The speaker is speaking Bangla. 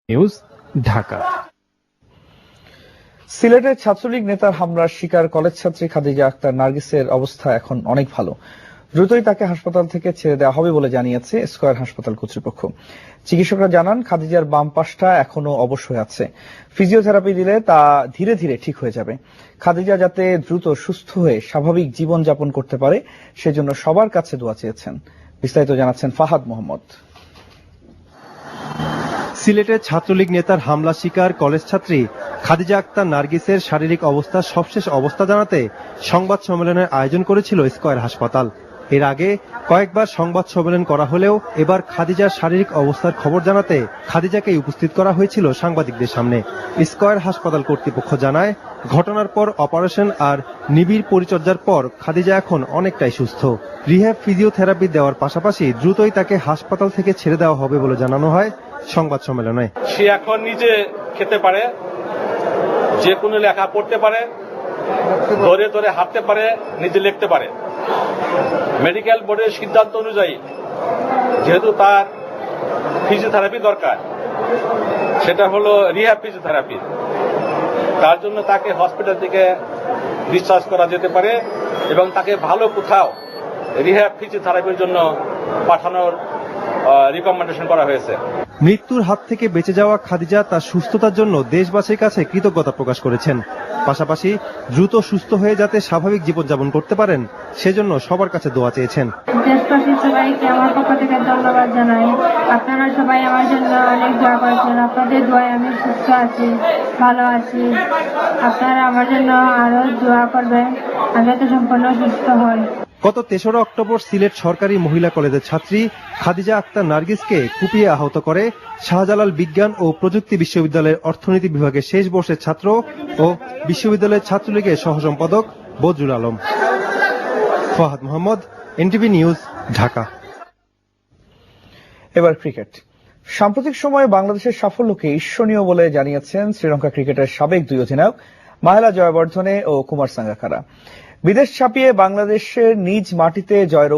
নিউজ ঢাকা। সিলেটের ছাত্রলীগ নেতার হামলার শিকার কলেজ ছাত্রী খাদিজা আক্তার নার্গিসের অবস্থা এখন অনেক ভালো। দ্রুতই তাকে হাসপাতাল থেকে ছেড়ে দেওয়া হবে বলে জানিয়েছে স্কয়ার হাসপাতাল কর্তৃপক্ষ। চিকিৎসকরা জানান খাদিজার বাম পাশটা এখনো অবশ হয়ে আছে। ফিজিওথেরাপি দিলে তা ধীরে ধীরে ঠিক হয়ে যাবে। খাদিজা যাতে দ্রুত সুস্থ হয়ে স্বাভাবিক জীবন যাপন করতে পারে সেজন্য সবার কাছে দোয়া চেয়েছেন। বিস্তারিত জানাচ্ছেন ফাহাদ মোহাম্মদ। সিলেটের ছাত্রলীগ নেতার হামলা শিকার কলেজ ছাত্রী খাদিজা আক্তার নার্গিসের শারীরিক অবস্থার সবশেষ অবস্থা জানাতে সংবাদ সম্মেলনের আয়োজন করেছিল স্কয়ার হাসপাতাল। এর আগে কয়েকবার সংবাদ সম্মেলন করা হলেও এবার খাদিজার শারীরিক অবস্থার খবর জানাতে খাদিজাকে উপস্থিত করা হয়েছিল সাংবাদিকদের সামনে। স্কয়ার হাসপাতাল কর্তৃপক্ষ জানায়, ঘটনার পর অপারেশন আর নিবিড় পরিচর্যার পর খাদিজা এখন অনেকটাই সুস্থ। রিহ্যাব ফিজিওথেরাপি দেওয়ার পাশাপাশি দ্রুতই তাকে হাসপাতাল থেকে ছেড়ে দেওয়া হবে বলে জানানো হয় সংবাদ সম্মেলনে। সে এখন নিজে খেতে পারে, যে কোনো লেখা পড়তে পারে, ধরে ধরে হাঁটতে পারে, নিজে লিখতে পারে। মেডিকেল বোর্ডের সিদ্ধান্ত অনুযায়ী যেহেতু তার ফিজিওথেরাপি দরকার, সেটা হলো রিহ্যাব ফিজিওথেরাপি, তার জন্য তাকে হসপিটাল থেকে ডিসচার্জ করা যেতে পারে এবং তাকে ভালো কোথাও রিহ্যাব ফিজিওথেরাপির জন্য পাঠানোর রিকমেন্ডেশন করা হয়েছে। মৃত্যুর হাত থেকে বেঁচে যাওয়া খাদিজা তার সুস্থতার জন্য দেশবাসীর কাছে কৃতজ্ঞতা প্রকাশ করেছেন। পাশাপাশি দ্রুত সুস্থ হয়ে যাতে স্বাভাবিক জীবনযাপন করতে পারেন সেজন্য সবার কাছে দোয়া চেয়েছেন। দেশবাসী সবাইকে আমার পক্ষ থেকে ধন্যবাদ জানাই। আপনারা সবাই আমার জন্য অনেক দোয়া করেছেন। আপনাদের দোয়ায় আমি সুস্থ আছি, ভালো আছি। আপনারা আমার জন্য আরো দোয়া করবেন, আমি যাতে সম্পূর্ণ সুস্থ হই। গত ৩রা অক্টোবর সিলেট সরকারি মহিলা কলেজের ছাত্রী খাদিজা আক্তার নার্গিসকে কুপিয়ে আহত করে শাহজালাল বিজ্ঞান ও প্রযুক্তি বিশ্ববিদ্যালয়ের অর্থনীতি বিভাগের শেষ বর্ষের ছাত্র ও বিশ্ববিদ্যালয়ের ছাত্রলীগের সহসম্পাদক বদরুল আলম। Fahad Mohammad, NTV news, Dhaka. এবার ক্রিকেট। সাম্প্রতিক সময়ে বাংলাদেশের সাফল্যকে ঈর্ষণীয় বলে জানিয়েছেন শ্রীলঙ্কা ক্রিকেটের সাবেক দুই অধিনায়ক মাহেলা জয়াবর্ধনে ও কুমার সাঙ্গাকারা। বিদেশ ছাপিয়ে বাংলাদেশের নিজ মাটিতে জয়ের